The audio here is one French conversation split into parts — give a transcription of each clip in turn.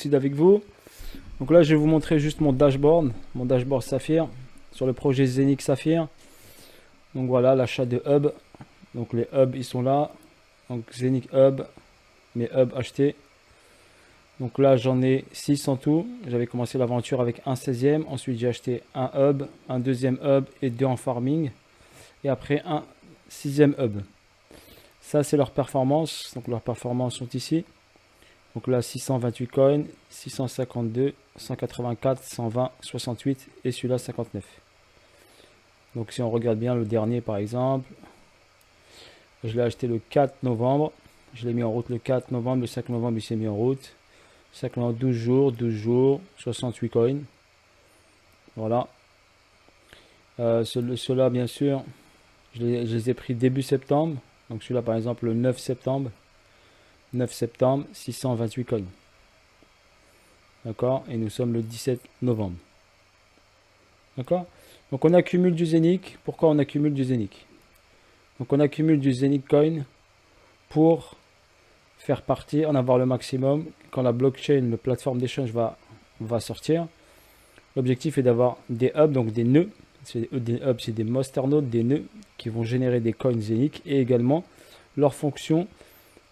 lucide avec vous. Donc là, je vais vous montrer juste mon dashboard Saphir sur le projet Zenic Saphir. Donc voilà, l'achat de hub. Donc les hubs, ils sont là. Donc Zenic hub, mes hubs achetés. Donc là, j'en ai 6 en tout. J'avais commencé l'aventure avec un 16e. Ensuite, j'ai acheté un hub, un deuxième hub et 2 en farming. Et après, un 6e hub. Ça, c'est leur performance. Donc leurs performances sont ici. Donc là, 628 coins, 652, 184, 120, 68 et celui-là 59. Donc si on regarde bien le dernier par exemple, je l'ai acheté le 4 novembre. Je l'ai mis en route le 4 novembre, le 5 novembre il s'est mis en route. 5 novembre, 12 jours, 68 coins. Voilà. Ceux-là bien sûr, je les ai pris début septembre. Donc celui-là par exemple le 9 septembre. 9 septembre, 628 coins. D'accord? Et nous sommes le 17 novembre. D'accord? Donc on accumule du Zenic. Pourquoi on accumule du Zenic? Donc on accumule du Zenic coin pour faire partie, en avoir le maximum. Quand la blockchain, la plateforme d'échange va sortir, l'objectif est d'avoir des hubs, donc des nœuds. Des hubs, c'est des masternodes, des nœuds qui vont générer des coins Zenic et également leurs fonctions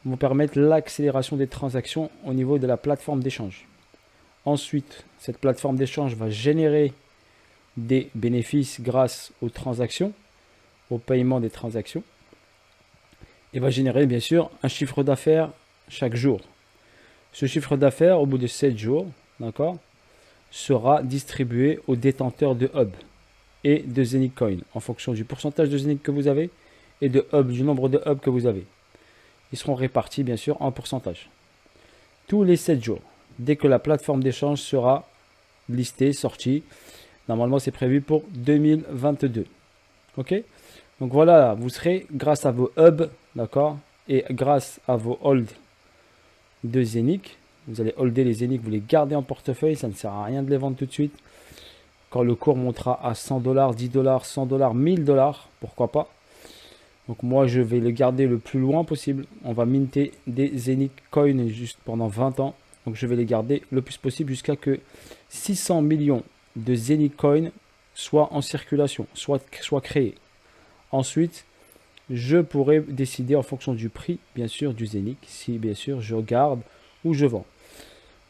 vont permettre l'accélération des transactions au niveau de la plateforme d'échange. Ensuite, cette plateforme d'échange va générer des bénéfices grâce aux transactions, au paiement des transactions, et va générer bien sûr un chiffre d'affaires chaque jour. Ce chiffre d'affaires, au bout de 7 jours, d'accord, sera distribué aux détenteurs de hub et de Zenic Coin en fonction du pourcentage de Zenic que vous avez et du nombre de hubs que vous avez. Ils seront répartis bien sûr en pourcentage. Tous les 7 jours, dès que la plateforme d'échange sera listée, sortie, normalement c'est prévu pour 2022. Ok? Donc voilà, vous serez grâce à vos hubs, d'accord, et grâce à vos holds de Zenic, vous allez holder les Zenic, vous les gardez en portefeuille, ça ne sert à rien de les vendre tout de suite. Quand le cours montera à 100 $, 10 $, 100 $, 1000 $, pourquoi pas. Donc moi je vais le garder le plus loin possible. On va minter des Zenic Coins juste pendant 20 ans. Donc je vais les garder le plus possible jusqu'à que 600 millions de Zenic Coins soient en circulation, soient créés. Ensuite, je pourrai décider en fonction du prix, bien sûr, du Zenic, si bien sûr je garde ou je vends.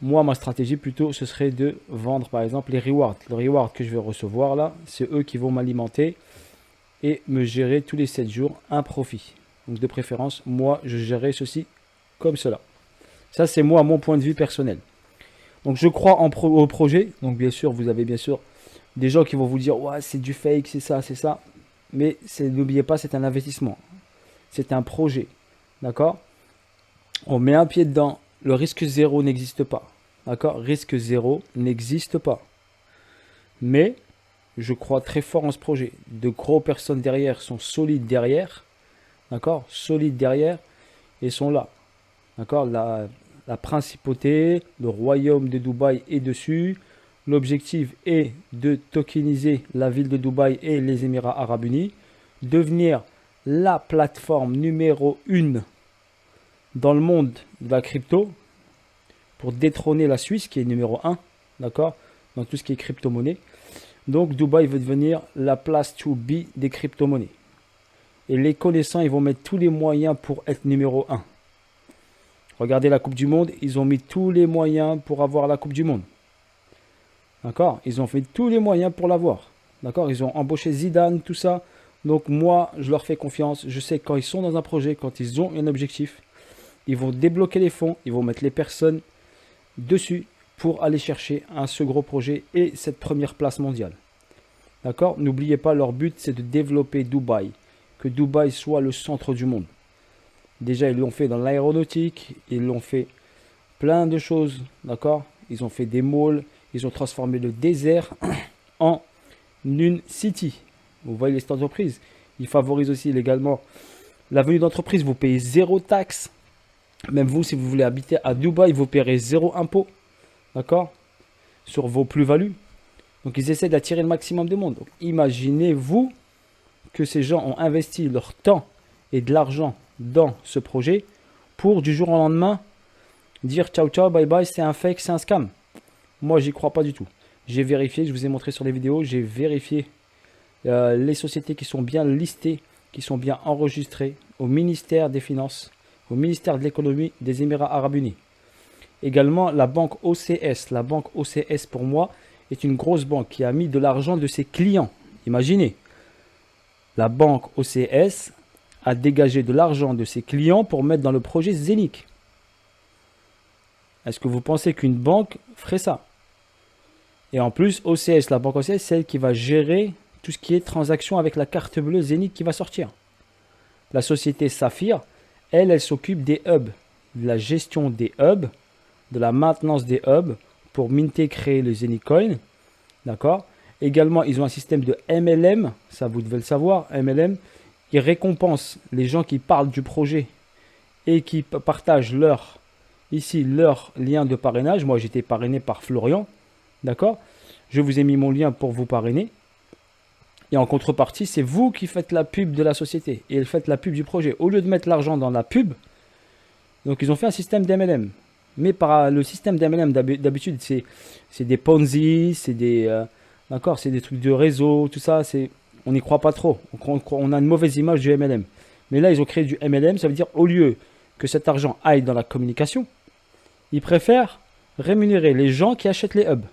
Moi, ma stratégie plutôt, ce serait de vendre par exemple les rewards. Le reward que je vais recevoir là, c'est eux qui vont m'alimenter et me gérer tous les 7 jours un profit. Donc de préférence, moi, je gérerai ceci comme cela. Ça, c'est moi, mon point de vue personnel. Donc je crois au projet. Donc bien sûr, vous avez bien sûr des gens qui vont vous dire, ouais, c'est du fake, c'est ça, c'est ça. Mais n'oubliez pas, c'est un investissement. C'est un projet. D'accord? On met un pied dedans. Le risque zéro n'existe pas. D'accord? Risque zéro n'existe pas. Mais je crois très fort en ce projet. De gros personnes derrière sont solides derrière. D'accord? Solides derrière et sont là. D'accord? La principauté, le royaume de Dubaï est dessus. L'objectif est de tokeniser la ville de Dubaï et les Émirats Arabes Unis. Devenir la plateforme numéro 1 dans le monde de la crypto pour détrôner la Suisse qui est numéro 1. D'accord? Dans tout ce qui est crypto-monnaie. Donc Dubaï veut devenir la place to be des crypto-monnaies. Et les connaissants, ils vont mettre tous les moyens pour être numéro 1. Regardez la Coupe du Monde, ils ont mis tous les moyens pour avoir la Coupe du Monde. D'accord? Ils ont fait tous les moyens pour l'avoir. D'accord? Ils ont embauché Zidane, tout ça. Donc moi, je leur fais confiance. Je sais que quand ils sont dans un projet, quand ils ont un objectif, ils vont débloquer les fonds, ils vont mettre les personnes dessus pour aller chercher ce gros projet et cette première place mondiale. D'accord? N'oubliez pas, leur but, c'est de développer Dubaï. Que Dubaï soit le centre du monde. Déjà, ils l'ont fait dans l'aéronautique, ils l'ont fait plein de choses, d'accord? Ils ont fait des malls, ils ont transformé le désert en une city. Vous voyez cette entreprise. Ils favorisent aussi également la venue d'entreprise. Vous payez 0 taxe. Même vous, si vous voulez habiter à Dubaï, vous paierez 0 impôt, d'accord? Sur vos plus-values. Donc, ils essaient d'attirer le maximum de monde. Donc, imaginez-vous que ces gens ont investi leur temps et de l'argent dans ce projet pour du jour au lendemain dire ciao ciao, bye bye, c'est un fake, c'est un scam. Moi, j'y crois pas du tout. J'ai vérifié, je vous ai montré sur les vidéos, j'ai vérifié les sociétés qui sont bien listées, qui sont bien enregistrées au ministère des Finances, au ministère de l'économie des Émirats Arabes Unis. Également, la banque OCS. La banque OCS, pour moi, est une grosse banque qui a mis de l'argent de ses clients. Imaginez, la banque OCS a dégagé de l'argent de ses clients pour mettre dans le projet Zénith. Est-ce que vous pensez qu'une banque ferait ça? Et en plus, OCS, la banque OCS, c'est celle qui va gérer tout ce qui est transaction avec la carte bleue Zénith qui va sortir. La société Saphir, elle s'occupe des hubs, de la gestion des hubs, de la maintenance des hubs pour minter, créer le Zénith Coin. D'accord. Également, ils ont un système de MLM, ça vous devez le savoir. MLM, ils récompensent les gens qui parlent du projet et qui partagent leur lien de parrainage. Moi, j'étais parrainé par Florian. D'accord. Je vous ai mis mon lien pour vous parrainer. Et en contrepartie, c'est vous qui faites la pub de la société et faites la pub du projet. Au lieu de mettre l'argent dans la pub, donc ils ont fait un système d'MLM. Mais par le système d'MLM, d'habitude, c'est des Ponzi, c'est des, c'est des trucs de réseau, tout ça. On n'y croit pas trop. On a une mauvaise image du MLM. Mais là, ils ont créé du MLM. Ça veut dire, au lieu que cet argent aille dans la communication, ils préfèrent rémunérer les gens qui achètent les hubs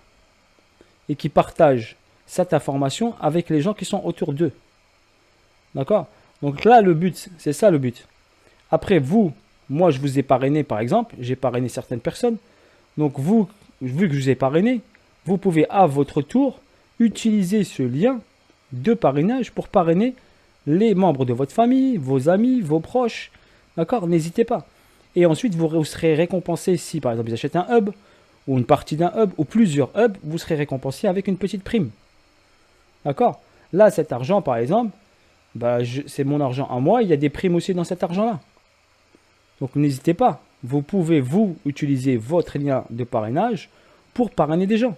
et qui partagent cette information avec les gens qui sont autour d'eux. D'accord? Donc là, le but, c'est ça le but. Après, vous, moi, je vous ai parrainé, par exemple. J'ai parrainé certaines personnes. Donc, vous, vu que je vous ai parrainé, vous pouvez à votre tour utiliser ce lien de parrainage pour parrainer les membres de votre famille, vos amis, vos proches. D'accord? N'hésitez pas. Et ensuite, vous serez récompensé si, par exemple, ils achètent un hub ou une partie d'un hub ou plusieurs hubs, vous serez récompensé avec une petite prime. D'accord? Là, cet argent, par exemple, c'est mon argent à moi. Il y a des primes aussi dans cet argent-là. Donc n'hésitez pas, vous pouvez utiliser votre lien de parrainage pour parrainer des gens.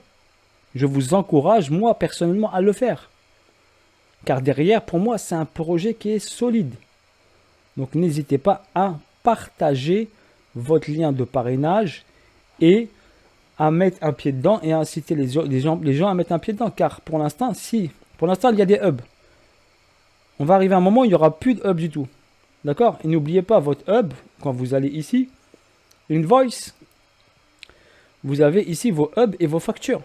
Je vous encourage, moi personnellement, à le faire. Car derrière, pour moi, c'est un projet qui est solide. Donc n'hésitez pas à partager votre lien de parrainage et à mettre un pied dedans et à inciter les gens à mettre un pied dedans. Car pour l'instant, il y a des hubs. On va arriver à un moment où il n'y aura plus de hubs du tout. D'accord? Et n'oubliez pas votre hub, quand vous allez ici, Invoice, vous avez ici vos hubs et vos factures.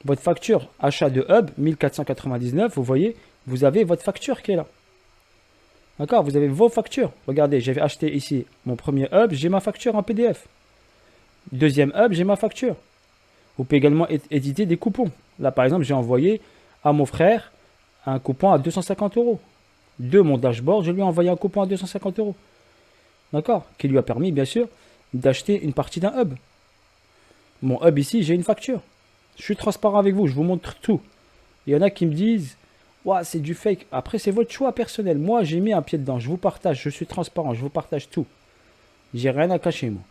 Votre facture achat de hub, 1499, vous voyez, vous avez votre facture qui est là. D'accord? Vous avez vos factures. Regardez, j'avais acheté ici mon premier hub, j'ai ma facture en PDF. Deuxième hub, j'ai ma facture. Vous pouvez également éditer des coupons. Là, par exemple, j'ai envoyé à mon frère un coupon à 250 €. De mon dashboard, je lui ai envoyé un coupon à 250 €. D'accord? Qui lui a permis, bien sûr, d'acheter une partie d'un hub. Mon hub ici, j'ai une facture. Je suis transparent avec vous, je vous montre tout. Il y en a qui me disent, ouais, c'est du fake. Après, c'est votre choix personnel. Moi, j'ai mis un pied dedans. Je vous partage, je suis transparent, je vous partage tout. J'ai rien à cacher, moi.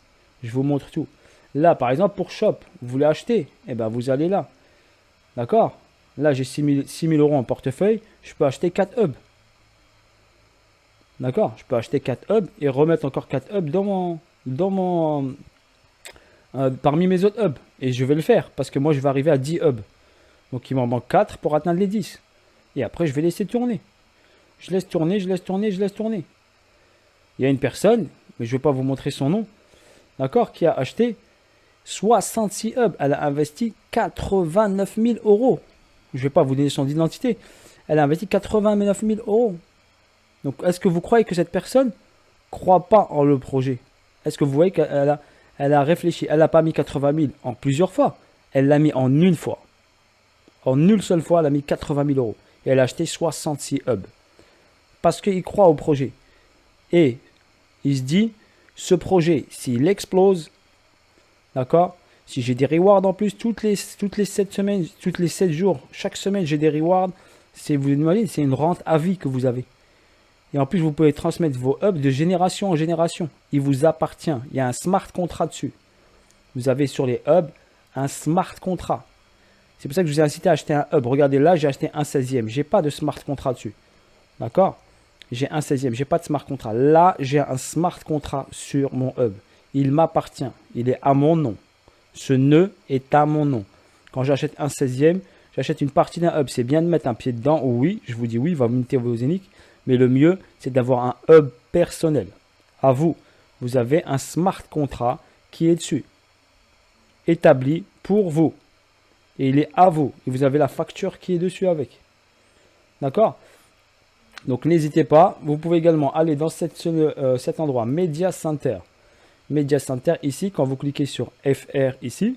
Je vous montre tout. Là, par exemple, pour Shop, vous voulez acheter, eh ben, vous allez là. D'accord? Là, j'ai 6 000 € en portefeuille. Je peux acheter 4 hubs. D'accord? Je peux acheter 4 hubs et remettre encore 4 hubs parmi mes autres hubs. Et je vais le faire parce que moi, je vais arriver à 10 hubs. Donc, il m'en manque 4 pour atteindre les 10. Et après, je vais laisser tourner. Je laisse tourner, je laisse tourner, je laisse tourner. Il y a une personne, mais je ne vais pas vous montrer son nom, d'accord, qui a acheté 66 hubs. Elle a investi 89 000 €. Je ne vais pas vous donner son identité. Elle a investi 89 000 €. Donc, est-ce que vous croyez que cette personne ne croit pas en le projet? Est-ce que vous voyez qu'elle a réfléchi? Elle n'a pas mis 80 000 en plusieurs fois. Elle l'a mis en une fois. En une seule fois, elle a mis 80 000 €. Et elle a acheté 66 hubs. Parce qu'il croit au projet. Et il se dit, ce projet, s'il explose, d'accord, si j'ai des rewards en plus, toutes les 7 semaines, toutes les 7 jours, chaque semaine, j'ai des rewards, vous imaginez, c'est une rente à vie que vous avez. Et en plus, vous pouvez transmettre vos hubs de génération en génération. Il vous appartient. Il y a un smart contract dessus. Vous avez sur les hubs un smart contract. C'est pour ça que je vous ai incité à acheter un hub. Regardez là, j'ai acheté un 16e. Je n'ai pas de smart contract dessus. D'accord? J'ai un 16e. Je n'ai pas de smart contract. Là, j'ai un smart contract sur mon hub il m'appartient. Il est à mon nom. Ce nœud est à mon nom. Quand j'achète un 16e, j'achète une partie d'un hub. C'est bien de mettre un pied dedans. Oui, je vous dis oui, il va monter vos Zénith. Mais le mieux, c'est d'avoir un hub personnel. À vous. Vous avez un smart contract qui est dessus. Établi pour vous. Et il est à vous. Et vous avez la facture qui est dessus avec. D'accord? Donc n'hésitez pas. Vous pouvez également aller dans cet endroit Media Center. Media Center ici, quand vous cliquez sur FR ici,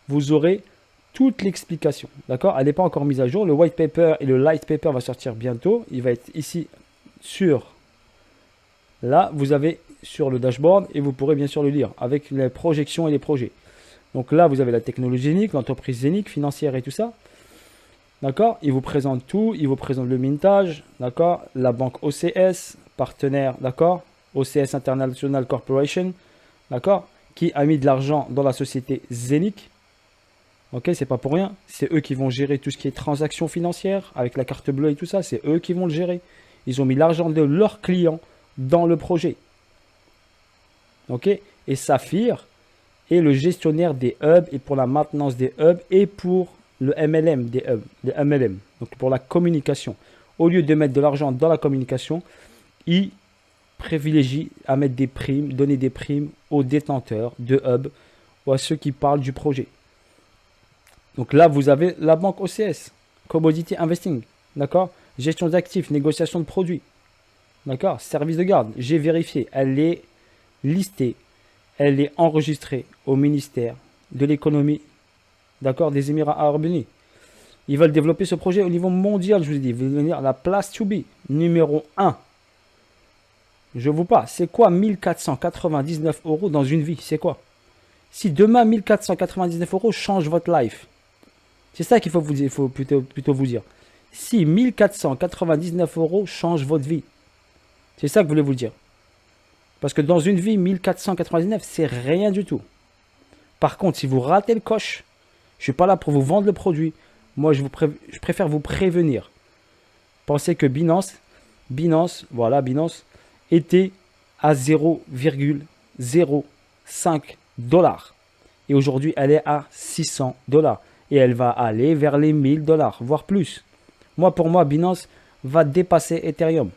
vous aurez toute l'explication. D'accord? Elle n'est pas encore mise à jour. Le white paper et le light paper va sortir bientôt. Il va être ici sur... Là, vous avez sur le dashboard et vous pourrez bien sûr le lire avec les projections et les projets. Donc là, vous avez la technologie Zénith, l'entreprise Zénith, financière et tout ça. D'accord? Il vous présente tout. Il vous présente le mintage. D'accord? La banque OCS, partenaire. D'accord? OCS International Corporation. D'accord? Qui a mis de l'argent dans la société Zénith. Ok? C'est pas pour rien. C'est eux qui vont gérer tout ce qui est transactions financières avec la carte bleue et tout ça. C'est eux qui vont le gérer. Ils ont mis l'argent de leurs clients dans le projet. Ok? Et Saphir est le gestionnaire des hubs et pour la maintenance des hubs et pour le MLM des hubs, les MLM, donc pour la communication. Au lieu de mettre de l'argent dans la communication, il privilégie à mettre des primes, donner des primes aux détenteurs de hubs ou à ceux qui parlent du projet. Donc là, vous avez la banque OCS, Commodity Investing, d'accord? Gestion d'actifs, négociation de produits, d'accord? Service de garde, j'ai vérifié, elle est listée, elle est enregistrée au ministère de l'économie, d'accord, des Émirats Arabes Unis. Ils veulent développer ce projet au niveau mondial, je vous ai dit. Ils veulent devenir la place to be, numéro 1. Je vous parle, c'est quoi 1499 € dans une vie? C'est quoi? Si demain 1499 € change votre life, c'est ça qu'il faut vous dire, il faut plutôt vous dire. Si 1499 € change votre vie, c'est ça que je voulais vous dire. Parce que dans une vie, 1499, c'est rien du tout. Par contre, si vous ratez le coche, je ne suis pas là pour vous vendre le produit. Moi, je préfère vous prévenir. Pensez que Binance était à 0,05 $. Et aujourd'hui, elle est à 600 $. Et elle va aller vers les 1000 $, voire plus. Pour moi, Binance va dépasser Ethereum.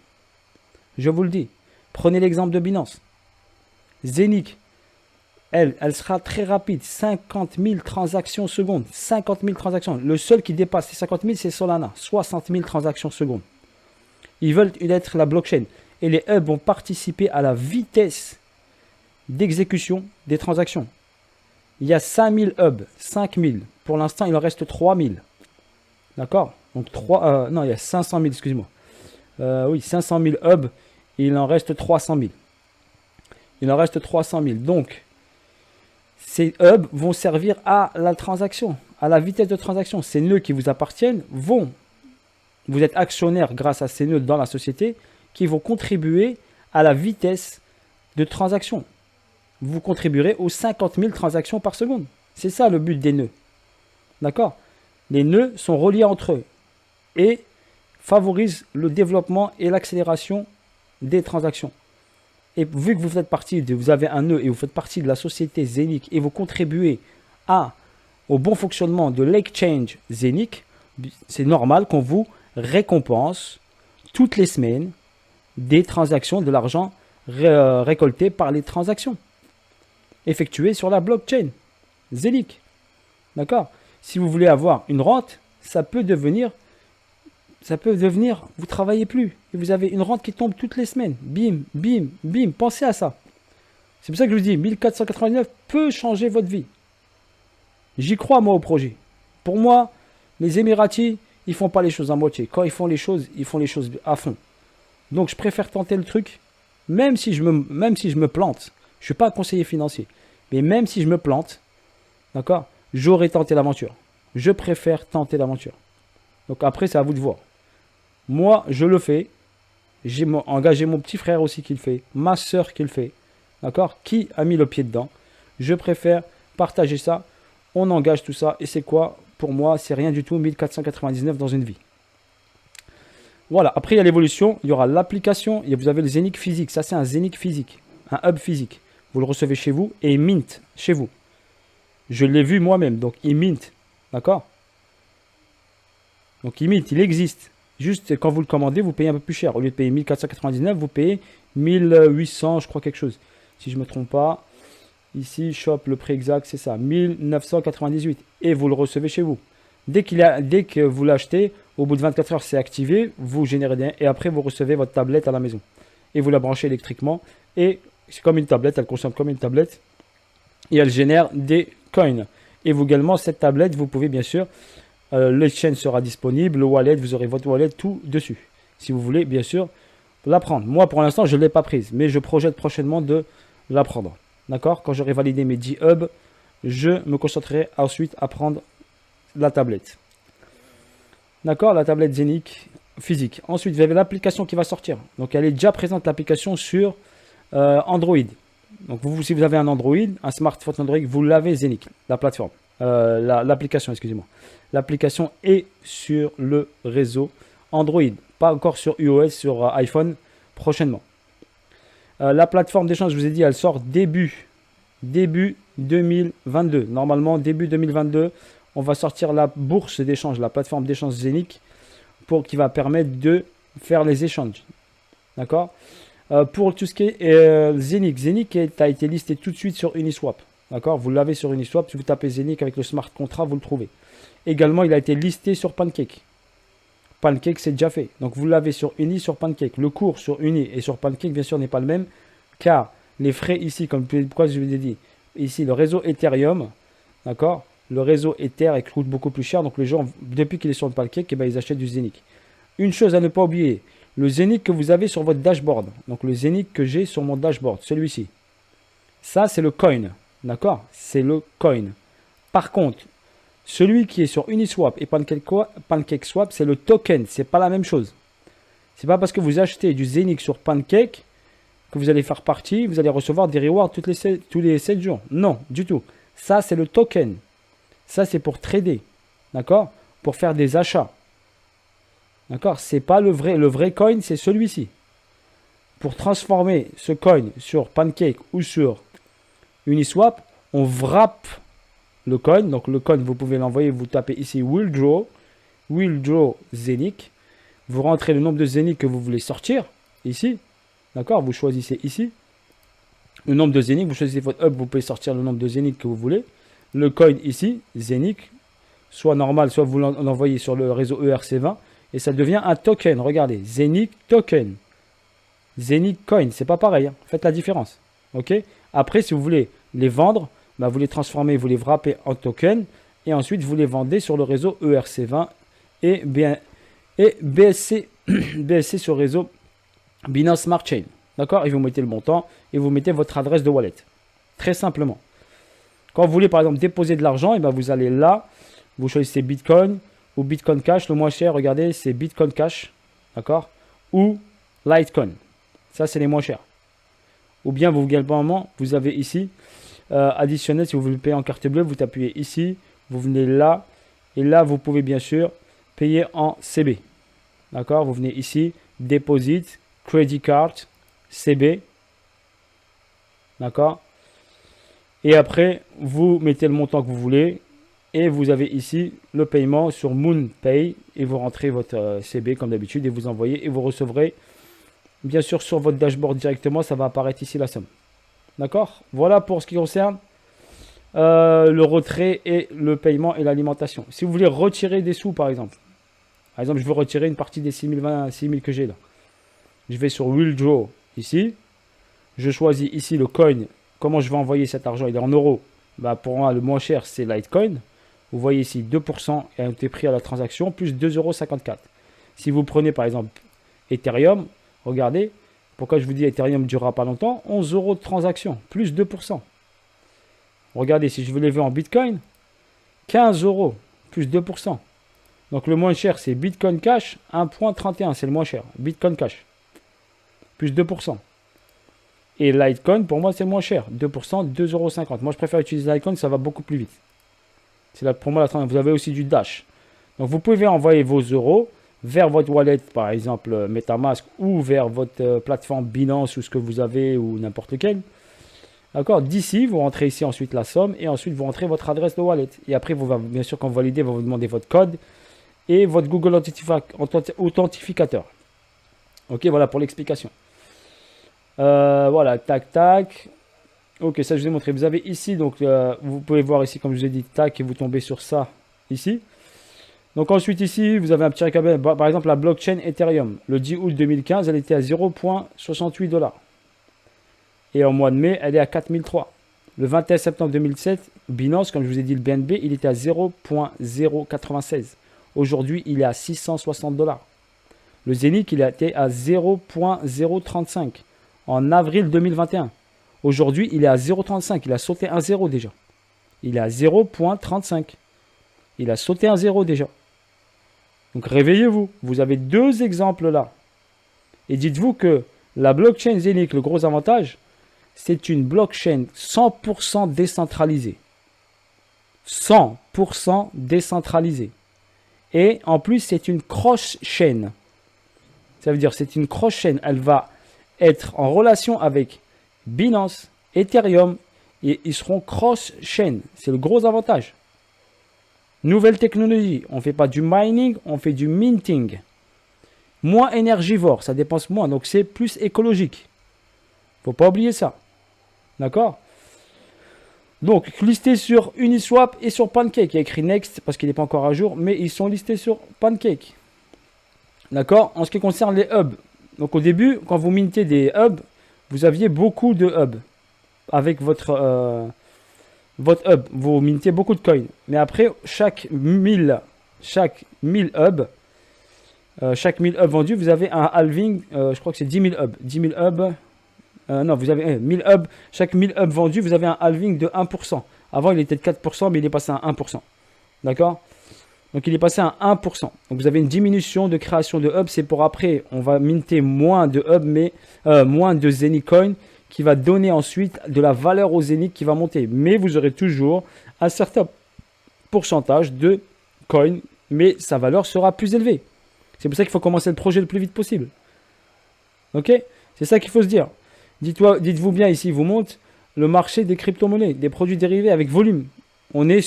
Je vous le dis. Prenez l'exemple de Binance. Zénith, elle sera très rapide. 50 000 transactions secondes. 50 000 transactions. Le seul qui dépasse les 50 000, c'est Solana. 60 000 transactions secondes. Ils veulent être la blockchain. Et les hubs vont participer à la vitesse d'exécution des transactions. Il y a 5000 hubs. 5000. Pour l'instant, il en reste 3000. D'accord? Donc, non, il y a 500 000, excusez-moi. Oui, 500 000 hubs. Il en reste 300 000. Il en reste 300 000. Donc, ces hubs vont servir à la transaction, à la vitesse de transaction. Ces nœuds qui vous appartiennent vous êtes actionnaire grâce à ces nœuds dans la société qui vont contribuer à la vitesse de transaction. Vous contribuerez aux 50 000 transactions par seconde. C'est ça le but des nœuds. D'accord? Les nœuds sont reliés entre eux et favorisent le développement et l'accélération des transactions. Et vu que vous avez un nœud et vous faites partie de la société Zénith et vous contribuez au bon fonctionnement de l'exchange Zénith, c'est normal qu'on vous récompense toutes les semaines des transactions, de l'argent récolté par les transactions effectuées sur la blockchain Zénith. D'accord? Si vous voulez avoir une rente, ça peut devenir, vous travaillez plus et vous avez une rente qui tombe toutes les semaines. Bim, bim, bim. Pensez à ça. C'est pour ça que je vous dis, 1499 peut changer votre vie. J'y crois, moi, au projet. Pour moi, les Émiratis, ils font pas les choses à moitié. Quand ils font les choses à fond. Donc, je préfère tenter le truc, même si je me plante. Je suis pas un conseiller financier. Mais même si je me plante, d'accord, j'aurais tenté l'aventure. Je préfère tenter l'aventure. Donc après, c'est à vous de voir. Moi, je le fais. J'ai engagé mon petit frère aussi qui le fait. Ma soeur qui le fait. D'accord? Qui a mis le pied dedans? Je préfère partager ça. On engage tout ça. Et c'est quoi? Pour moi, c'est rien du tout. 1499 dans une vie. Voilà. Après, il y a l'évolution. Il y aura l'application. Et vous avez le Zénith physique. Ça, c'est un Zénith physique. Un hub physique. vous le recevez chez vous et mint chez vous. Je l'ai vu moi-même, donc il mint, d'accord? Donc il mint, il existe. Juste quand vous le commandez, vous payez un peu plus cher. Au lieu de payer 1499, vous payez 1800, je crois quelque chose. Si je ne me trompe pas. Ici, shop, le prix exact, c'est ça, 1998. Et vous le recevez chez vous. Dès que vous l'achetez, au bout de 24 heures, c'est activé, vous générez des... Et après, vous recevez votre tablette à la maison. Et vous la branchez électriquement. Et c'est comme une tablette, elle consomme comme une tablette. Et elle génère des coins. Et vous également, cette tablette, vous pouvez bien sûr, l'exchange sera disponible, le wallet, vous aurez votre wallet tout dessus. Si vous voulez, bien sûr, la prendre. Moi, pour l'instant, je ne l'ai pas prise, mais je projette prochainement de la prendre. D'accord? Quand j'aurai validé mes 10 hubs, je me concentrerai ensuite à prendre la tablette. D'accord? La tablette Zenic physique. Ensuite, vous avez l'application qui va sortir. Donc, elle est déjà présente, l'application sur Android. Donc, si vous avez un Android, un smartphone Android, vous l'avez Zenic, la plateforme. L'application, excusez-moi. L'application est sur le réseau Android. Pas encore sur iOS, sur iPhone, prochainement. La plateforme d'échange, je vous ai dit, elle sort début 2022. Normalement, début 2022, on va sortir la bourse d'échange, la plateforme d'échange Zenic, qui va permettre de faire les échanges. D'accord? Pour tout ce qui est Zenic a été listé tout de suite sur Uniswap. D'accord? Vous l'avez sur Uniswap. Si vous tapez Zenic avec le smart contract, vous le trouvez. Également, il a été listé sur Pancake. Pancake, c'est déjà fait. Donc, vous l'avez sur Uni, sur Pancake. Le cours sur Uni et sur Pancake, bien sûr, n'est pas le même. Car les frais ici, pourquoi je vous ai dit, ici, le réseau Ethereum, d'accord? Le réseau Ether, il coûte beaucoup plus cher. Donc, les gens, depuis qu'il est sur le Pancake, eh ben, ils achètent du Zenic. Une chose à ne pas oublier, le Zenic que vous avez sur votre dashboard. Donc, le Zenic que j'ai sur mon dashboard, celui-ci. Ça, c'est le coin. D'accord? C'est le coin. Par contre, celui qui est sur Uniswap et PancakeSwap, c'est le token. C'est pas la même chose. C'est pas parce que vous achetez du Zenic sur Pancake que vous allez faire partie, vous allez recevoir des rewards tous les 7 jours. Non, du tout. Ça, c'est le token. Ça, c'est pour trader. D'accord? Pour faire des achats. D'accord? C'est pas le vrai. Le vrai coin, c'est celui-ci. Pour transformer ce coin sur Pancake ou sur Uniswap, on wrap le coin. Donc le coin, vous pouvez l'envoyer, vous tapez ici withdraw Zenic. Vous rentrez le nombre de Zenic que vous voulez sortir ici. D'accord? Vous choisissez ici le nombre de Zenic. Vous choisissez votre hub, vous pouvez sortir le nombre de Zenic que vous voulez. Le coin ici, Zenic, soit normal, soit vous l'envoyez sur le réseau ERC20 et ça devient un token. Regardez, Zenic token. Zenic coin, c'est pas pareil. Hein. Faites la différence. Ok? Après, si vous voulez les vendre, bah, vous les transformez, vous les wrappez en token et ensuite vous les vendez sur le réseau ERC20 et BSC, BSC sur le réseau Binance Smart Chain. D'accord? Et vous mettez le montant et vous mettez votre adresse de wallet. Très simplement. Quand vous voulez par exemple déposer de l'argent, et ben vous allez là, vous choisissez Bitcoin ou Bitcoin Cash. Le moins cher, regardez, c'est Bitcoin Cash. D'accord? Ou Litecoin. Ça, c'est les moins chers. Ou bien vous également, vous avez ici additionnel, si vous voulez payer en carte bleue, vous appuyez ici, vous venez là, et là vous pouvez bien sûr payer en CB. D'accord? Vous venez ici, Deposit, Credit Card, CB. D'accord? Et après, vous mettez le montant que vous voulez, et vous avez ici le paiement sur MoonPay, et vous rentrez votre CB comme d'habitude, et vous envoyez, et vous recevrez, bien sûr sur votre dashboard directement, ça va apparaître ici la somme. D'accord? Voilà pour ce qui concerne le retrait et le paiement et l'alimentation. Si vous voulez retirer des sous, par exemple, je veux retirer une partie des 6000 que j'ai là. Je vais sur Withdraw ici. Je choisis ici le coin. Comment je vais envoyer cet argent? Il est en euros. Bah, pour moi, le moins cher, c'est Litecoin. Vous voyez ici 2% a été pris à la transaction, plus 2,54 €. Si vous prenez par exemple Ethereum, regardez. Pourquoi je vous dis Ethereum ne durera pas longtemps? 11 € de transaction, plus 2%. Regardez, si je veux lever en Bitcoin, 15 €, plus 2%. Donc le moins cher, c'est Bitcoin Cash, 1,31, c'est le moins cher. Bitcoin Cash, plus 2%. Et Litecoin, pour moi, c'est le moins cher, 2%, 2,50 €. Moi, je préfère utiliser Litecoin, ça va beaucoup plus vite. C'est là pour moi la transaction. Vous avez aussi du Dash. Donc vous pouvez envoyer vos euros vers votre wallet, par exemple Metamask, ou vers votre plateforme Binance ou ce que vous avez, ou n'importe lequel. D'accord? D'ici, vous rentrez ici ensuite la somme et ensuite vous rentrez votre adresse de wallet. Et après, bien sûr, quand vous validez, vous demandez votre code et votre Google Authentificateur. Ok, voilà pour l'explication. Voilà, tac, tac. Ok, ça je vous ai montré. Vous avez ici, donc vous pouvez voir ici, comme je vous ai dit, tac, et vous tombez sur ça ici. Donc ensuite ici, vous avez un petit récap. Par exemple, la blockchain Ethereum. Le 10 août 2015, elle était à 0,68 $. Et en mois de mai, elle est à 4003. Le 21 septembre 2007, Binance, comme je vous ai dit, le BNB, il était à 0,096. Aujourd'hui, il est à 660 $. Le Zénith, il était à 0,035 en avril 2021. Aujourd'hui, il est à 0,35. Il a sauté un 0 déjà. Il est à 0,35. Il a sauté un 0 déjà. Donc réveillez-vous. Vous avez deux exemples là. Et dites-vous que la blockchain Zénith, le gros avantage, c'est une blockchain 100% décentralisée. 100% décentralisée. Et en plus, c'est une cross-chain. Ça veut dire c'est une cross-chain. Elle va être en relation avec Binance, Ethereum, et ils seront cross-chain. C'est le gros avantage. Nouvelle technologie. On ne fait pas du mining, on fait du minting. Moins énergivore, ça dépense moins. Donc c'est plus écologique. Faut pas oublier ça. D'accord? Donc, listés sur Uniswap et sur Pancake. Il y a écrit Next parce qu'il n'est pas encore à jour, mais ils sont listés sur Pancake. D'accord? En ce qui concerne les hubs. Donc, au début, quand vous mintez des hubs, vous aviez beaucoup de hubs. Avec votre hub, vous mintez beaucoup de coins. Mais après, chaque 1000 hubs, chaque 1000 hubs vendus, vous avez un halving, je crois que c'est 10 000 hubs. 10 000 hubs. Non, vous avez 1000 hubs. Chaque 1000 hubs vendus, vous avez un halving de 1%. Avant, il était de 4%, mais il est passé à 1%. D'accord? Donc, il est passé à 1%. Donc, vous avez une diminution de création de hubs. C'est pour après, on va minter moins de hubs, mais moins de Zenith Coin qui va donner ensuite de la valeur au Zenith qui va monter. Mais vous aurez toujours un certain pourcentage de coins, mais sa valeur sera plus élevée. C'est pour ça qu'il faut commencer le projet le plus vite possible. Ok? C'est ça qu'il faut se dire. Dites-vous bien ici, vous montre le marché des crypto-monnaies, des produits dérivés avec volume. On est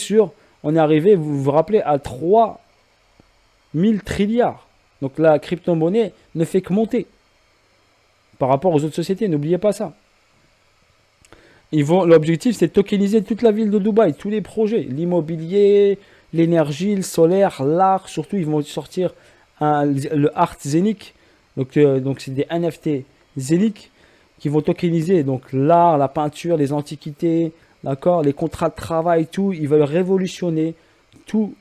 arrivé, vous vous rappelez, à 3000 trilliards. Donc la crypto-monnaie ne fait que monter par rapport aux autres sociétés, n'oubliez pas ça. L'objectif, c'est de tokeniser toute la ville de Dubaï, tous les projets, l'immobilier, l'énergie, le solaire, l'art, surtout ils vont sortir le Art Zénith. Donc c'est des NFT Zénith qui vont tokeniser donc l'art, la peinture, les antiquités, d'accord, les contrats de travail, tout. Ils veulent révolutionner toute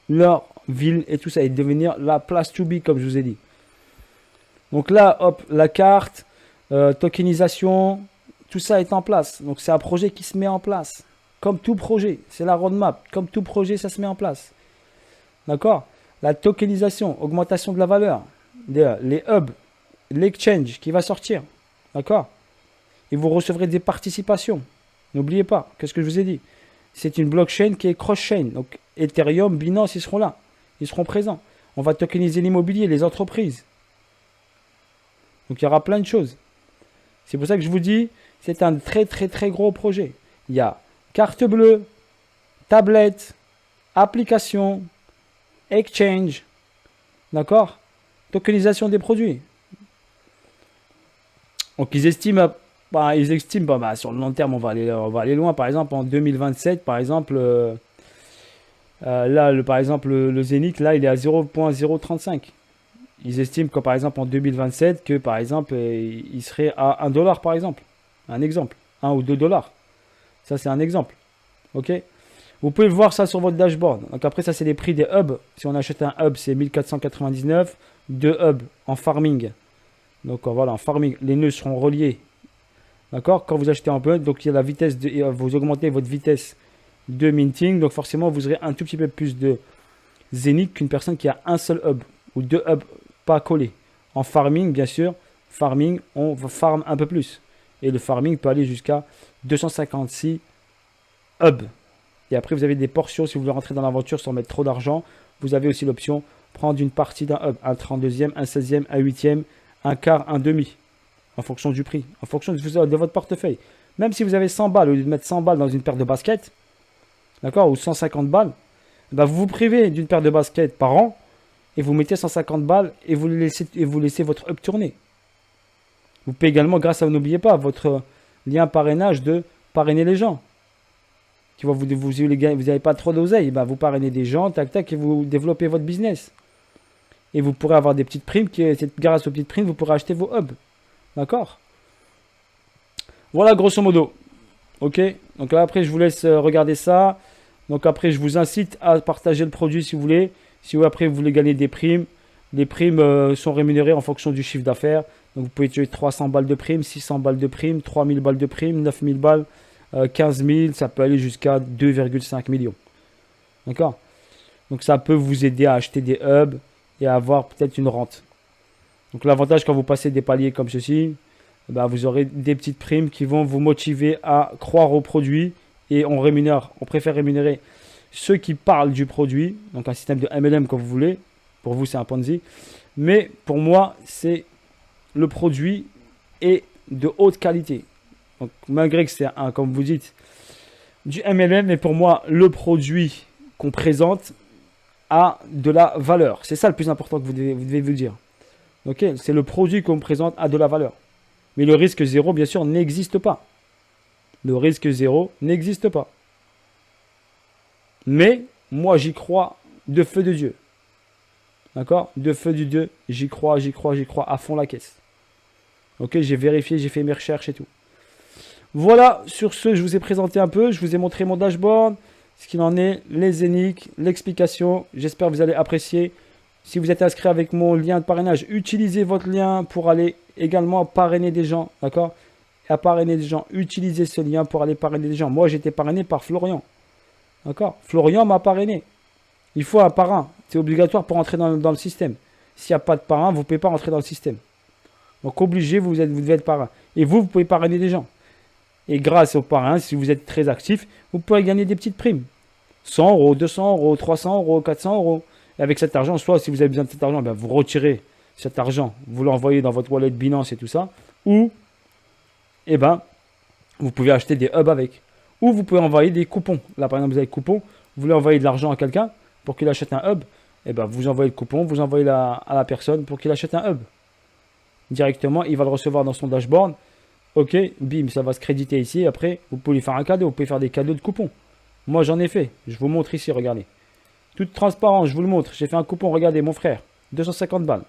leur ville et tout ça et devenir la place to be comme je vous ai dit. Donc là, hop, la carte, tokenisation, tout ça est en place. Donc c'est un projet qui se met en place. Comme tout projet, c'est la roadmap. Comme tout projet, ça se met en place. D'accord? La tokenisation, augmentation de la valeur, les hubs, l'exchange qui va sortir. D'accord? Et vous recevrez des participations. N'oubliez pas, qu'est-ce que je vous ai dit? C'est une blockchain qui est cross-chain. Donc Ethereum, Binance, ils seront là. Ils seront présents. On va tokeniser l'immobilier, les entreprises. Donc il y aura plein de choses. C'est pour ça que je vous dis, c'est un très très très gros projet. Il y a carte bleue, tablette, application, exchange, d'accord? Tokenisation des produits. Donc ils estiment, sur le long terme, on va aller loin. Par exemple, en 2027, par exemple, le Zénith, là, il est à 0,035. Ils estiment que par exemple en 2027, que par exemple, il serait à 1 $, par exemple. Un exemple. 1 ou 2 $. Ça, c'est un exemple. Ok? Vous pouvez voir ça sur votre dashboard. Donc après, ça, c'est les prix des hubs. Si on achète un hub, c'est 1499. 2 hubs en farming. Donc voilà, en farming, les nœuds seront reliés. D'accord? Quand vous achetez un hub, donc il y a la vitesse, vous augmentez votre vitesse de minting. Donc forcément, vous aurez un tout petit peu plus de Zénith qu'une personne qui a un seul hub ou 2 hubs pas collés. En farming, bien sûr, on va farm un peu plus. Et le farming peut aller jusqu'à 256 hubs. Et après, vous avez des portions. Si vous voulez rentrer dans l'aventure sans mettre trop d'argent, vous avez aussi l'option prendre une partie d'un hub. Un 32e, un 16e, un 8e, un quart, un demi. En fonction du prix. En fonction de votre portefeuille. Même si vous avez 100 balles, au lieu de mettre 100 balles dans une paire de baskets, d'accord, ou 150 balles, bah vous vous privez d'une paire de baskets par an et vous mettez 150 balles et vous laissez votre hub tourner. Vous pouvez également, grâce à, n'oubliez pas, votre lien parrainage de parrainer les gens. Tu vois, vous n'avez pas trop d'oseille, bah vous parrainez des gens, tac tac, et vous développez votre business. Et vous pourrez avoir des petites primes, grâce aux petites primes, vous pourrez acheter vos hubs. D'accord? Voilà, grosso modo. Ok? Donc là, après, je vous laisse regarder ça. Donc après, je vous incite à partager le produit si vous voulez. Si vous, après, vous voulez gagner des primes, les primes sont rémunérées en fonction du chiffre d'affaires. Donc vous pouvez tuer 300 balles de primes, 600 balles de primes, 3000 balles de primes, 9000 balles, 15 000, ça peut aller jusqu'à 2,5 millions. D'accord? Donc ça peut vous aider à acheter des hubs et à avoir peut-être une rente. Donc l'avantage quand vous passez des paliers comme ceci, bah, vous aurez des petites primes qui vont vous motiver à croire au produit et on préfère rémunérer ceux qui parlent du produit, donc un système de MLM comme vous voulez. Pour vous c'est un Ponzi, mais pour moi c'est le produit est de haute qualité. Donc malgré que c'est comme vous dites du MLM, mais pour moi le produit qu'on présente a de la valeur. C'est ça le plus important que vous devez vous dire. Ok, c'est le produit qu'on présente a de la valeur. Mais le risque zéro, bien sûr, n'existe pas. Le risque zéro n'existe pas. Mais moi, j'y crois de feu de Dieu. D'accord? De feu de Dieu, j'y crois à fond la caisse. Ok, j'ai vérifié, j'ai fait mes recherches et tout. Voilà, sur ce, je vous ai présenté un peu, je vous ai montré mon dashboard, ce qu'il en est, les zéniths, l'explication. J'espère que vous allez apprécier. Si vous êtes inscrit avec mon lien de parrainage, utilisez votre lien pour aller également parrainer des gens, d'accord? À parrainer des gens, utilisez ce lien pour aller parrainer des gens. Moi, j'ai été parrainé par Florian, d'accord? Florian m'a parrainé. Il faut un parrain, c'est obligatoire pour entrer dans le système. S'il n'y a pas de parrain, vous ne pouvez pas rentrer dans le système. Donc, obligé, vous devez être parrain. Et vous pouvez parrainer des gens. Et grâce au parrain, si vous êtes très actif, vous pourrez gagner des petites primes. 100 euros, 200 euros, 300 euros, 400 euros. Et avec cet argent, soit si vous avez besoin de cet argent, ben vous retirez cet argent, vous l'envoyez dans votre wallet Binance et tout ça. Ou, eh ben, vous pouvez acheter des hubs avec. Ou vous pouvez envoyer des coupons. Là, par exemple, vous avez des coupons, vous voulez envoyer de l'argent à quelqu'un pour qu'il achète un hub. Eh ben, vous envoyez le coupon, vous envoyez à la personne pour qu'il achète un hub. Directement, il va le recevoir dans son dashboard. Ok, bim, ça va se créditer ici. Après, vous pouvez lui faire un cadeau. Vous pouvez faire des cadeaux de coupons. Moi, j'en ai fait. Je vous montre ici, regardez. Toute transparence, je vous le montre. J'ai fait un coupon, regardez, mon frère, 250 balles.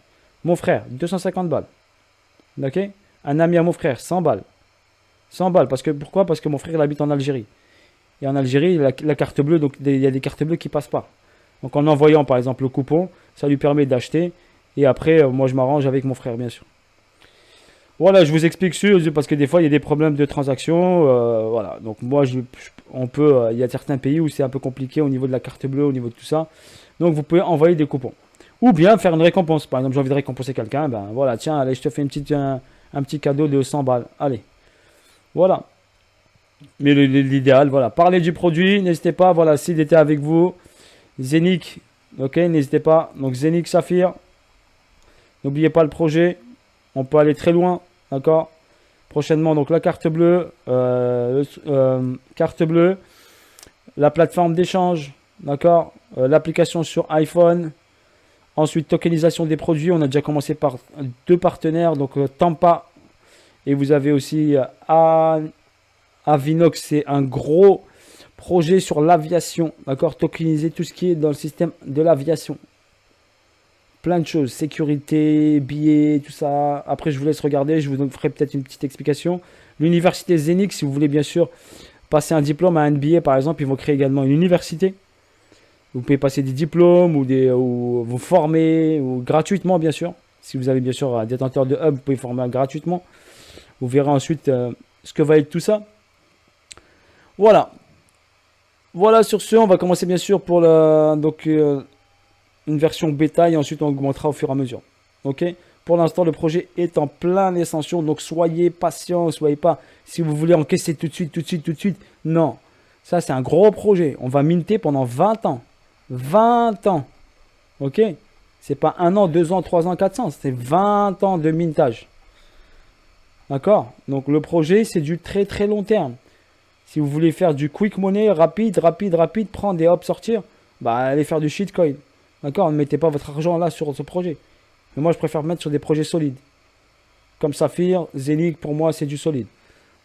Mon frère, 250 balles. Ok? Un ami à mon frère, 100 balles. 100 balles. Pourquoi? Parce que mon frère, il habite en Algérie. Et en Algérie, la carte bleue, donc il y a des cartes bleues qui ne passent pas. Donc en envoyant, par exemple, le coupon, ça lui permet d'acheter. Et après, moi, je m'arrange avec mon frère, bien sûr. Voilà, je vous explique parce que des fois, il y a des problèmes de transaction. Voilà, donc moi, il y a certains pays où c'est un peu compliqué au niveau de la carte bleue, au niveau de tout ça. Donc, vous pouvez envoyer des coupons. Ou bien faire une récompense. Par exemple, j'ai envie de récompenser quelqu'un. Ben voilà, tiens, allez, je te fais un petit cadeau de 100 balles. Allez. Voilà. Mais l'idéal, voilà. Parlez du produit, n'hésitez pas. Voilà, s'il était avec vous. Zénith, ok, n'hésitez pas. Donc, Zénith Saphir. N'oubliez pas le projet. On peut aller très loin. D'accord. Prochainement, donc la carte bleue, la plateforme d'échange, d'accord, l'application sur iPhone, ensuite tokenisation des produits. On a déjà commencé par 2 partenaires, donc Tampa, et vous avez aussi Avinox, c'est un gros projet sur l'aviation, d'accord, tokeniser tout ce qui est dans le système de l'aviation. Plein de choses, sécurité, billets, tout ça. Après, je vous laisse regarder, je vous ferai peut-être une petite explication. L'université Zénith, si vous voulez bien sûr passer un diplôme à un MBA, par exemple, ils vont créer également une université. Vous pouvez passer des diplômes ou vous former ou gratuitement, bien sûr. Si vous avez bien sûr un détenteur de hub, vous pouvez former gratuitement. Vous verrez ensuite ce que va être tout ça. Voilà. Voilà, sur ce, on va commencer bien sûr pour une version bêta et ensuite on augmentera au fur et à mesure. Ok. Pour l'instant, le projet est en pleine ascension, donc soyez patient, soyez pas. Si vous voulez encaisser tout de suite, non. Ça, c'est un gros projet. On va minter pendant 20 ans. 20 ans. Ok. C'est pas 1 an, 2 ans, 3 ans, 400. C'est 20 ans de mintage. D'accord? Donc le projet, c'est du très très long terme. Si vous voulez faire du quick money, rapide, prendre et hop, sortir, bah allez faire du shitcoin. D'accord? Ne mettez pas votre argent là sur ce projet. Mais moi, je préfère mettre sur des projets solides. Comme Saphir, Zenic, pour moi, c'est du solide.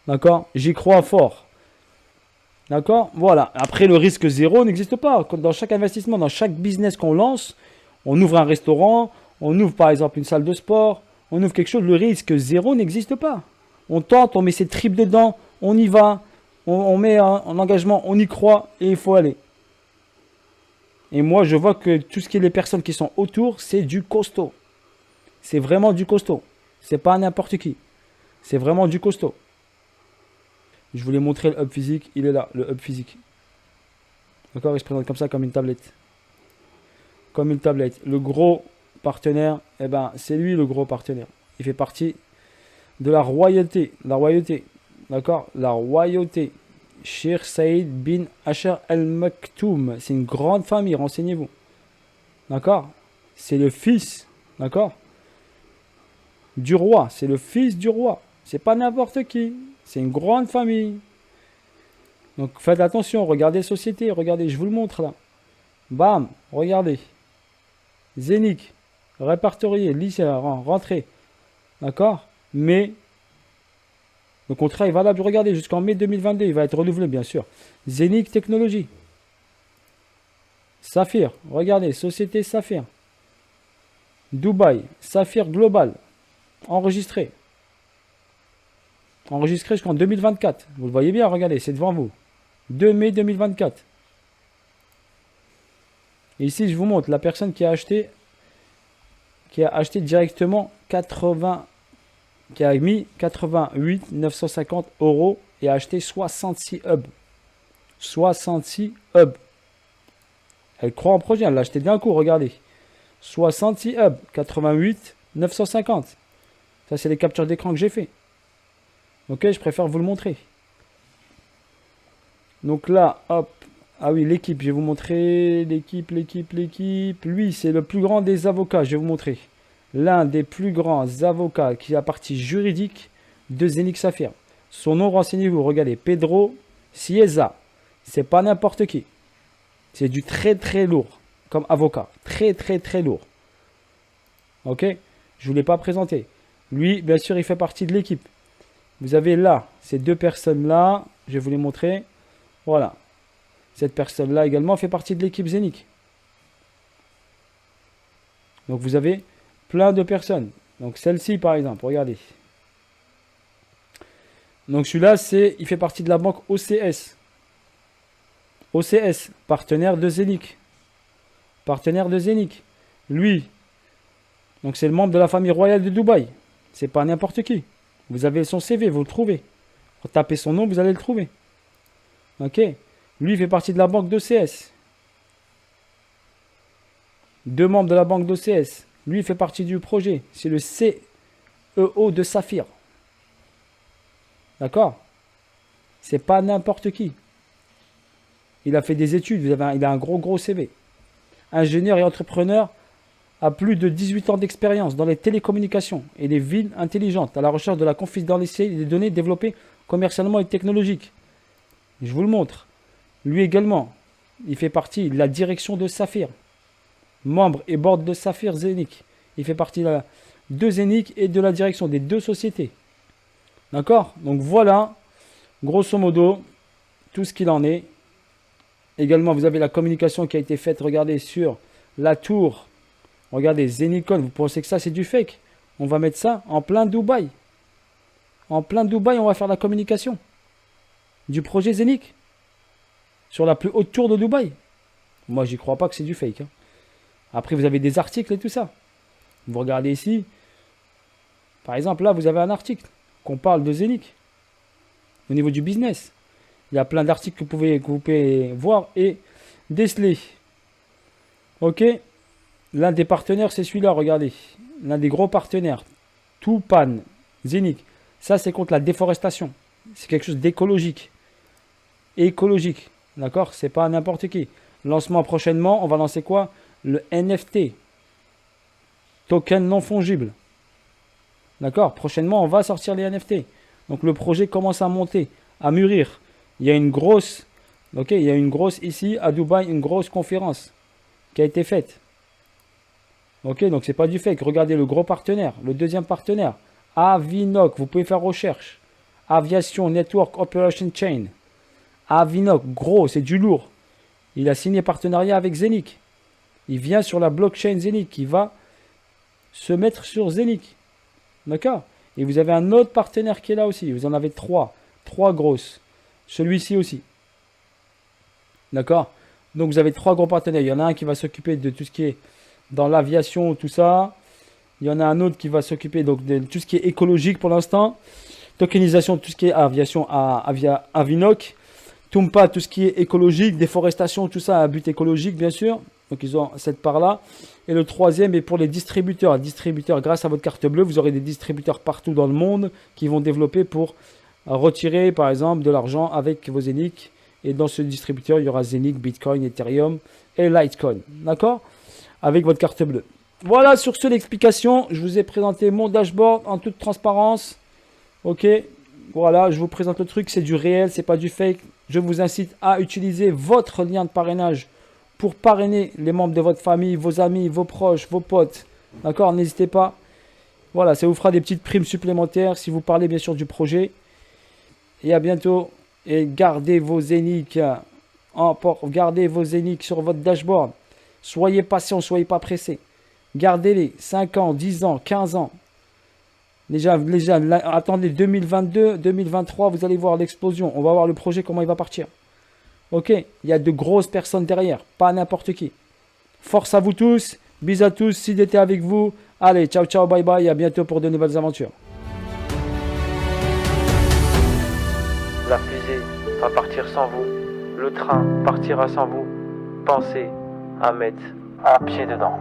D'accord? J'y crois fort. D'accord? Voilà. Après, le risque zéro n'existe pas. Dans chaque investissement, dans chaque business qu'on lance, on ouvre un restaurant, on ouvre par exemple une salle de sport, on ouvre quelque chose, le risque zéro n'existe pas. On tente, on met ses tripes dedans, on y va, on met un engagement, on y croit et il faut aller. Et moi, je vois que tout ce qui est les personnes qui sont autour, c'est du costaud. C'est vraiment du costaud. C'est pas n'importe qui. C'est vraiment du costaud. Je voulais montrer le hub physique. Il est là, le hub physique. D'accord? Il se présente comme ça, comme une tablette. Comme une tablette. Le gros partenaire, eh ben, c'est lui le gros partenaire. Il fait partie de la royauté. La royauté. D'accord? La royauté. Sheikh Saïd bin Asher al-Maktoum. C'est une grande famille, renseignez-vous. D'accord? C'est le fils. D'accord? Du roi. C'est le fils du roi. C'est pas n'importe qui. C'est une grande famille. Donc faites attention. Regardez société. Regardez, je vous le montre là. Bam. Regardez. Zenic. Répertorié. Lycée. Rentrée. D'accord? Mais le contrat est valable. Regardez, jusqu'en mai 2022. Il va être renouvelé, bien sûr. Zenic Technologies. Saphir. Regardez. Société Saphir. Dubaï. Saphir Global. Enregistré. Enregistré jusqu'en 2024. Vous le voyez bien, regardez, c'est devant vous. 2 mai 2024. Et ici, je vous montre la personne qui a acheté directement 80, qui a mis 88 950 € et a acheté 66 hubs. 66 hubs. Elle croit en projet, elle l'a acheté d'un coup, regardez. 66 hubs, 88 950. Ça, c'est les captures d'écran que j'ai fait. Ok, je préfère vous le montrer. Donc là, hop. Ah oui, l'équipe, je vais vous montrer. L'équipe. Lui, c'est le plus grand des avocats, je vais vous montrer. L'un des plus grands avocats qui a partie juridique de Zenic Saphir. Son nom, renseignez-vous, regardez. Pedro Cieza. C'est pas n'importe qui. C'est du très très lourd comme avocat. Très très très lourd. Ok, je ne vous l'ai pas présenté. Lui, bien sûr, il fait partie de l'équipe. Vous avez là, ces deux personnes-là, je vais vous les montrer. Voilà. Cette personne-là également fait partie de l'équipe Zenic. Donc vous avez plein de personnes. Donc celle-ci, par exemple, regardez. Donc celui-là, il fait partie de la banque OCS. OCS, partenaire de Zenic. Partenaire de Zenic. Lui, donc c'est le membre de la famille royale de Dubaï. C'est pas n'importe qui. Vous avez son CV, vous le trouvez. Vous tapez son nom, vous allez le trouver. Ok. Lui, il fait partie de la banque d'OCS. Deux membres de la banque d'OCS. Lui, il fait partie du projet. C'est le CEO de Saphir. D'accord? C'est pas n'importe qui. Il a fait des études. Il a un gros CV. Ingénieur et entrepreneur a plus de 18 ans d'expérience dans les télécommunications et les villes intelligentes à la recherche de la confidentialité des données développées commercialement et technologiques. Je vous le montre. Lui également, il fait partie de la direction de Saphir. Membre et board de Saphir Zenic. Il fait partie de Zenic et de la direction des deux sociétés. D'accord? Donc voilà, grosso modo, tout ce qu'il en est. Également, vous avez la communication qui a été faite, regardez, sur la tour. Regardez, Zenicon, vous pensez que ça c'est du fake? On va mettre ça en plein Dubaï. En plein Dubaï, on va faire la communication du projet Zenic. Sur la plus haute tour de Dubaï. Moi, j'y crois pas que c'est du fake. Hein. Après, vous avez des articles et tout ça. Vous regardez ici. Par exemple, là, vous avez un article qu'on parle de Zenic. Au niveau du business. Il y a plein d'articles que vous pouvez voir et déceler. Ok. L'un des partenaires, c'est celui-là, regardez. L'un des gros partenaires. Tupan, Zenic. Ça, c'est contre la déforestation. C'est quelque chose d'écologique. Écologique. D'accord? C'est pas n'importe qui. Lancement prochainement, on va lancer quoi? Le NFT. Token non fongible. D'accord? Prochainement, on va sortir les NFT. Donc le projet commence à monter, à mûrir. Il y a une grosse, ok, il y a une grosse ici à Dubaï, une grosse conférence qui a été faite. Ok, donc c'est pas du fake. Regardez le gros partenaire, le deuxième partenaire, Avinoc. Vous pouvez faire recherche. Aviation Network Operation Chain. Avinoc, gros, c'est du lourd. Il a signé partenariat avec Zenic. Il vient sur la blockchain Zenic. Il va se mettre sur Zenic. D'accord? Et vous avez un autre partenaire qui est là aussi. Vous en avez trois. Trois grosses. Celui-ci aussi. D'accord? Donc vous avez trois gros partenaires. Il y en a un qui va s'occuper de tout ce qui est dans l'aviation, tout ça. Il y en a un autre qui va s'occuper donc de tout ce qui est écologique pour l'instant. Tokenisation, tout ce qui est aviation Avinoc. Tumpa, tout ce qui est écologique, déforestation, tout ça à but écologique, bien sûr. Donc, ils ont cette part-là. Et le troisième est pour les distributeurs. Distributeurs, grâce à votre carte bleue, vous aurez des distributeurs partout dans le monde qui vont développer pour retirer, par exemple, de l'argent avec vos Zenic. Et dans ce distributeur, il y aura Zenic, Bitcoin, Ethereum et Litecoin. D'accord? Avec votre carte bleue. Voilà, sur ce, l'explication. Je vous ai présenté mon dashboard en toute transparence. Ok? Voilà, je vous présente le truc. C'est du réel, c'est pas du fake. Je vous incite à utiliser votre lien de parrainage pour parrainer les membres de votre famille, vos amis, vos proches, vos potes. D'accord? N'hésitez pas. Voilà, ça vous fera des petites primes supplémentaires si vous parlez bien sûr du projet. Et à bientôt. Et gardez vos Zenic gardez vos Zenic sur votre dashboard. Soyez patient, soyez pas pressé. Gardez-les 5 ans, 10 ans, 15 ans. Déjà, attendez 2022, 2023, vous allez voir l'explosion. On va voir le projet, comment il va partir. Ok, il y a de grosses personnes derrière, pas n'importe qui. Force à vous tous, bisous à tous, si j'étais avec vous. Allez, ciao, ciao, bye bye, à bientôt pour de nouvelles aventures. La fusée va partir sans vous, le train partira sans vous. Pensez à mettre un pied dedans.